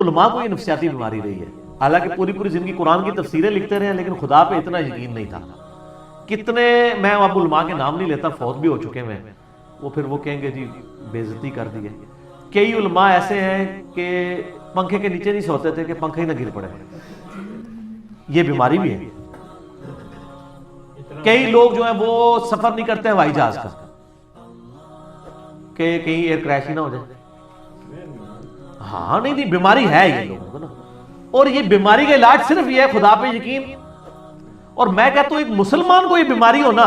علماء کو یہ نفسیاتی بیماری رہی ہے، حالانکہ پوری پوری زندگی قرآن کی تفسیریں لکھتے رہے ہیں لیکن خدا پہ اتنا یقین نہیں تھا. کتنے، میں اب علماء کے نام نہیں لیتا، فوت بھی ہو چکے ہیں، وہ پھر وہ کہیں گے جی بے عزتی کر دی ہے. کئی علماء ایسے ہیں کہ پنکھے کے نیچے نہیں سوتے تھے کہ پنکھا ہی نہ گر پڑے. یہ بیماری بھی ہے. کئی لوگ جو ہیں وہ سفر نہیں کرتے ہوائی جہاز کا کہ کہیں ایئر کریش ہی نہ ہو جائے. ہاں نہیں بیماری ہے یہ لوگوں کو نا. اور یہ بیماری کا علاج صرف یہ ہے خدا پہ یقین. اور میں کہتا ہوں ایک مسلمان کو یہ بیماری ہو نا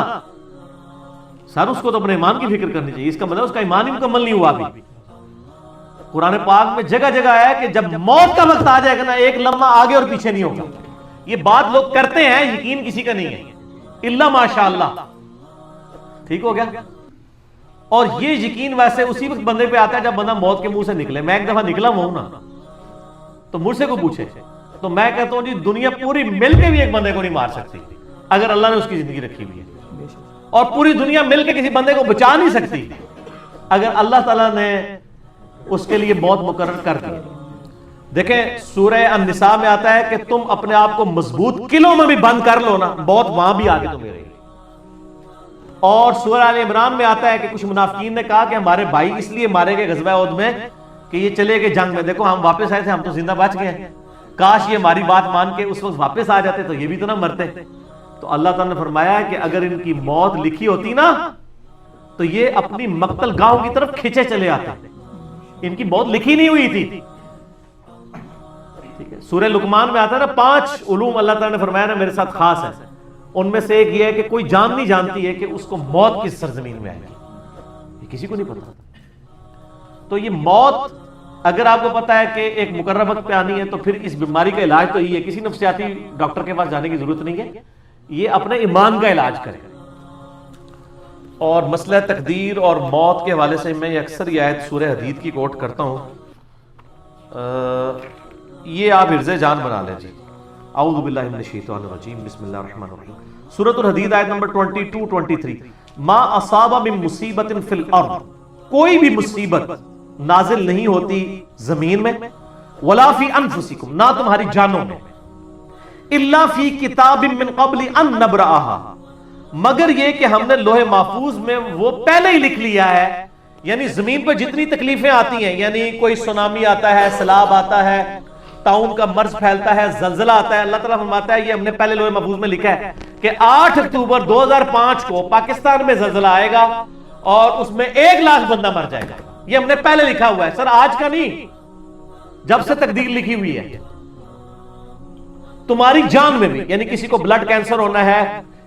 سر، اس کو تو اپنے ایمان کی فکر کرنی چاہیے. اس کا مطلب اس کا ایمان ہی مکمل نہیں ہوا ابھی. قرآن پاک میں جگہ جگہ آیا کہ جب موت کا وقت آ جائے گا نا ایک لمحہ آگے اور پیچھے نہیں ہوگا. یہ بات لوگ کرتے ہیں، یقین کسی کا نہیں ہے الا ماشاء اللہ. ٹھیک ہو گیا. اور یہ یقین ویسے اسی وقت بندے پہ آتا ہے جب بندہ موت کے منہ سے نکلے. میں ایک دفعہ نکلا ہوں نا تو مجھ سے کو پوچھے تو میں کہتا ہوں جی دنیا پوری مل کے بھی ایک بندے کو نہیں مار سکتی اگر اللہ نے اس کی زندگی رکھی ہوئی ہے، اور پوری دنیا مل کے کسی بندے کو بچا نہیں سکتی اگر اللہ تعالیٰ نے اس کے لیے موت مقرر کر دی. دیکھیں سورہ النساء میں آتا ہے کہ تم اپنے آپ کو مضبوط قلعوں میں بھی بند کر لو نا، موت وہاں بھی آگے تمہیں رہے گی. اور سورہ آل عمران میں آتا ہے کہ کچھ منافقین نے کہا کہ ہمارے بھائی اس لیے مارے گئے غزوہ احد میں کہ یہ چلے گئے جنگ میں، دیکھو ہم واپس آئے تھے، ہم تو زندہ بچ گئے ہیں، کاش یہ ہماری بات مان کے اس وقت واپس آ جاتے تو یہ بھی تو نہ مرتے. تو اللہ تعالیٰ نے فرمایا کہ اگر ان کی موت لکھی ہوتی نا تو یہ اپنی مقتل گاہوں کی طرف کھینچے چلے آتے. ان کی موت لکھی نہیں ہوئی تھی. ٹھیک ہے. سورہ لقمان میں آتا ہے نا 5 علوم اللہ تعالیٰ نے فرمایا نا میرے ساتھ خاص ہے. ان میں سے ایک یہ ہے کہ کوئی جان نہیں جانتی ہے کہ اس کو موت کس سرزمین میں آئے گی، یہ کسی کو نہیں پتا. تو یہ موت اگر آپ کو پتا ہے کہ ایک مقرر وقت پہ آنی ہے تو پھر اس بیماری کا علاج تو یہ ہے، کسی نفسیاتی ڈاکٹر کے پاس جانے کی ضرورت نہیں ہے، یہ اپنے ایمان کا علاج کرے. اور مسئلہ تقدیر اور موت کے حوالے سے میں اکثر یہ آیت سورہ حدید کی کوٹ کرتا ہوں. یہ آپ حفظ جان بنا لیں جی. اعوذ باللہ من الشیطان الرجیم، بسم اللہ الرحمن الرحیم. سورۃ الحدید آیت نمبر 22-23. ما اصاب من مصیبت فی الارض، کوئی بھی مصیبت نازل نہیں ہوتی زمین میں، ولا فی انفسکم، نہ تمہاری جانوں میں، الا فی کتاب من قبل ان نبرأها، مگر یہ کہ ہم نے لوح محفوظ میں وہ پہلے ہی لکھ لیا ہے. یعنی زمین پر جتنی تکلیفیں آتی ہیں، یعنی کوئی سونامی آتا ہے، سیلاب آتا ہے، طاعون کا مرض پھیلتا ہے، زلزلہ آتا ہے، اللہ تعالیٰ فرماتا ہے یہ ہم نے پہلے لوح محفوظ میں لکھا ہے کہ 8 اکتوبر 2005 کو پاکستان میں زلزلہ آئے گا اور اس میں 1 لاکھ بندہ مر جائے گا. یہ ہم نے پہلے لکھا ہوا ہے سر، آج کا نہیں، جب سے تقدیر لکھی ہوئی ہے. تمہاری جان میں بھی، یعنی کسی کو بلڈ کینسر ہونا ہے،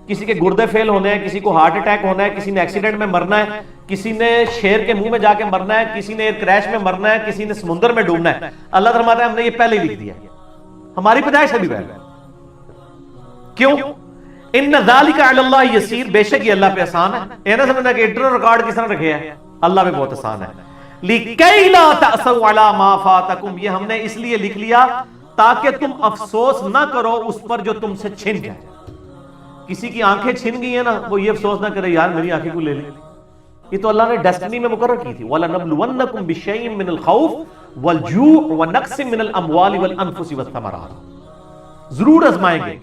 کسی کے گردے فیل ہونے ہیں، کسی کو ہارٹ اٹیک ہونا ہے، کسی نے ایکسیڈنٹ میں مرنا ہے، کسی نے شیر کے منہ میں جا کے مرنا ہے، کسی نے ایئر کریش میں مرنا ہے، کسی نے سمندر میں ڈوبنا ہے. اللہ فرماتا ہے ہم نے یہ پہلے ہی لکھ دیا، ہماری پیدائش ابھی پہلے. کیوں؟ ان ذالک علی اللہ یسیر، بے شک یہ اللہ پہ آسان ہے. یہ نہ سمجھنا کہ انٹرنل ریکارڈ کس طرح رکھے ہیں، اللہ پہ بہت آسان ہے. لِكَيْ لَا تَأْسَوْا عَلَى مَا فَاتَكُمْ، یہ ہم نے اس لیے لکھ لیا تاکہ تم افسوس نہ کرو اس پر جو تم سے چھن جائے. کسی کی آنکھیں چھن گئی ہیں نا، وہ یہ افسوس نہ کرے یار میری آنکھیں کو لے لی. یہ تو اللہ نے ڈیسٹنی میں مقرر کی تھی. وَلَنَبْلُوَنَّكُمْ بِشَيْءٍ مِّنَ الْخَوْفِ وَالْجُوعِ وَنَقْصٍ مِّنَ الْأَمْوَالِ وَالْأَنفُسِ وَالثَّمَرَاتِ، ضرور آزمائیں گے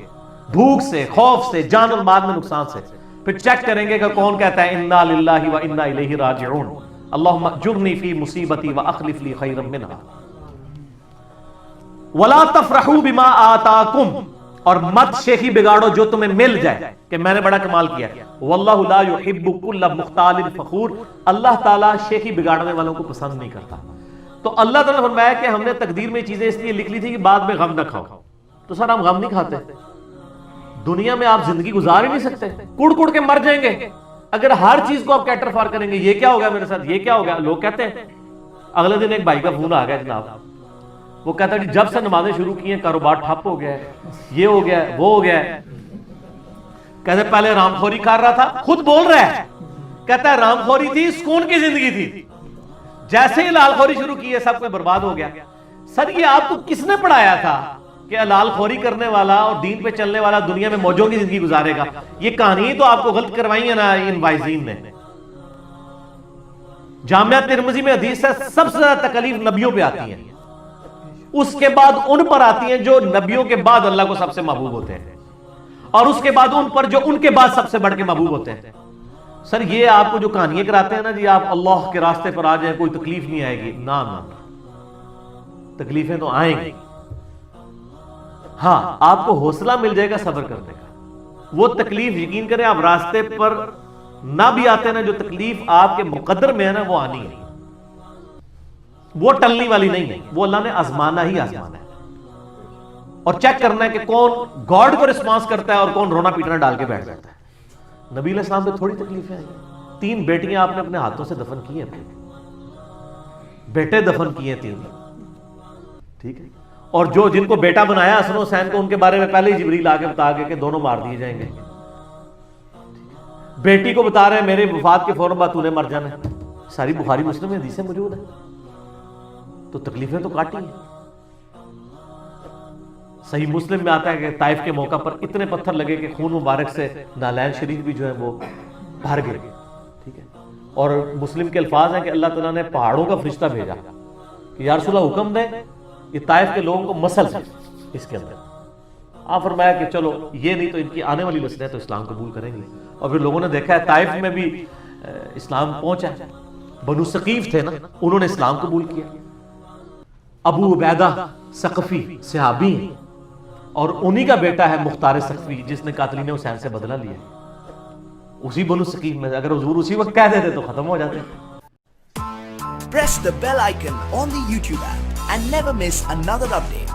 بھوک سے، خوف سے، جان اور مال میں نقصان سے. پھر چیک کریں گے کہ کون کہتا ہے اِنَّا لِلَّهِ وَإِنَّا إِلَيْهِ راجعون، اللہم اجرنی فی مصیبتی واخلف لی خیرا منہا. وَلَا تَفْرَحُوا بِمَا آتَاكُمْ، اور مت شیخی بگاڑو جو تمہیں مل جائے کہ میں نے بڑا کمال کیا. وَاللَّهُ لَا يُحِبُّ كُلَّ مُخْتَالٍ فَخُورٍ، اللہ تعالیٰ شیخی بگاڑنے والوں کو پسند نہیں کرتا. تو اللہ تعالیٰ نے فرمایا کہ ہم نے تقدیر میں چیزیں اس لیے لکھ لی تھی کہ بعد میں غم نہ کھاؤ. تو سر ہم غم نہیں کھاتے. دنیا میں آپ زندگی گزار ہی نہیں سکتے، کڑ کڑ کے مر جائیں گے. اگر ہر چیز کو آپ کیٹر فار کریں گے، یہ کیا ہو گیا میرے ساتھ، یہ کیا ہو گیا. لوگ کہتے ہیں، اگلے دن ایک بھائی کا فون آ گیا جناب، وہ کہتا ہے جب سے نمازیں شروع کی ہیں کاروبار ٹھپ ہو گیا ہے، یہ ہو گیا ہے، وہ ہو گیا ہے. کہتے پہلے رام خوری کر رہا تھا، خود بول رہا ہے، کہتا ہے رام خوری تھی، سکون کی زندگی تھی، جیسے ہی لال خوری شروع کی ہے سب کوئی برباد ہو گیا. سر یہ آپ کو کس نے پڑھایا تھا کہ لال خوری کرنے والا اور دین پہ چلنے والا دنیا میں موجوں کی زندگی گزارے گا؟ یہ کہانی تو آپ کو غلط کروائی ہے نا ان وائزین نے. جامعہ ترمذی میں حدیث ہے سب سے زیادہ تکلیف نبیوں پہ آتی ہیں. اس کے بعد ان پر آتی ہیں جو نبیوں کے بعد اللہ کو سب سے محبوب ہوتے ہیں، اور اس کے بعد ان پر جو ان کے بعد سب سے بڑھ کے محبوب ہوتے ہیں۔ سر یہ آپ کو جو کہانیاں کراتے ہیں نا جی آپ اللہ کے راستے پر آ جائیں کوئی تکلیف نہیں آئے گی، نہ تکلیفیں تو آئیں گی، ہاں آپ کو حوصلہ مل جائے گا صبر کرنے کا۔ وہ تکلیف یقین کریں آپ راستے پر نہ بھی آتے نا، جو تکلیف آپ کے مقدر میں ہے نا وہ آنی ہے، وہ ٹلنے والی نہیں ہے، وہ اللہ نے آزمانا ہی آزمانا ہے، اور چیک کرنا ہے کہ کون گاڈ کو رسپانس کرتا ہے اور کون رونا پیٹنا ڈال کے بیٹھ جاتا ہے۔ نبی علیہ السلام پہ تھوڑی تکلیفیں آئی، 3 بیٹیاں آپ نے اپنے ہاتھوں سے دفن کی ہیں، بیٹے دفن کیے 3، ٹھیک ہے، اور جو جن کو بیٹا بنایا حسن حسین کو ان کے بارے میں پہلے ہی جبریل آ کے بتا گئے کہ دونوں مار دیے جائیں گے، بیٹی کو بتا رہے ہیں میرے وفات کے فوراً بعد تو نے مر جانا ہے، ساری بخاری مسلم میں حدیثیں موجود ہیں، تو تکلیفیں تو کاٹی ہیں۔ صحیح مسلم میں آتا ہے کہ طائف کے موقع پر اتنے پتھر لگے کہ خون مبارک سے نالین شریف بھی جو ہے وہ بھر گئے، ٹھیک ہے، اور مسلم کے الفاظ ہیں کہ اللہ تعالیٰ نے پہاڑوں کا فرشتہ بھیجا کہ یا رسول اللہ حکم دیں یہ طائف کے لوگوں کو مسل ہے اس کے اندر۔ آپ فرمایا کہ چلو یہ نہیں تو ان کی آنے والی نسلیں تو اسلام قبول کریں گے، اور پھر لوگوں نے دیکھا ہے طائف میں بھی اسلام پہنچا، بنو ثقیف تھے نا انہوں نے اسلام قبول کیا، ابو عبیدہ ثقفی صحابی ہیں، اور انہی کا بیٹا ہے مختار ثقفی جس نے قاتلین حسین سے بدلہ لیا، اسی بنو ثقیف میں۔ اگر حضور اسی وقت کہہ دیتے تو ختم ہو جاتے۔ Press the bell icon on the YouTube app and never miss another update.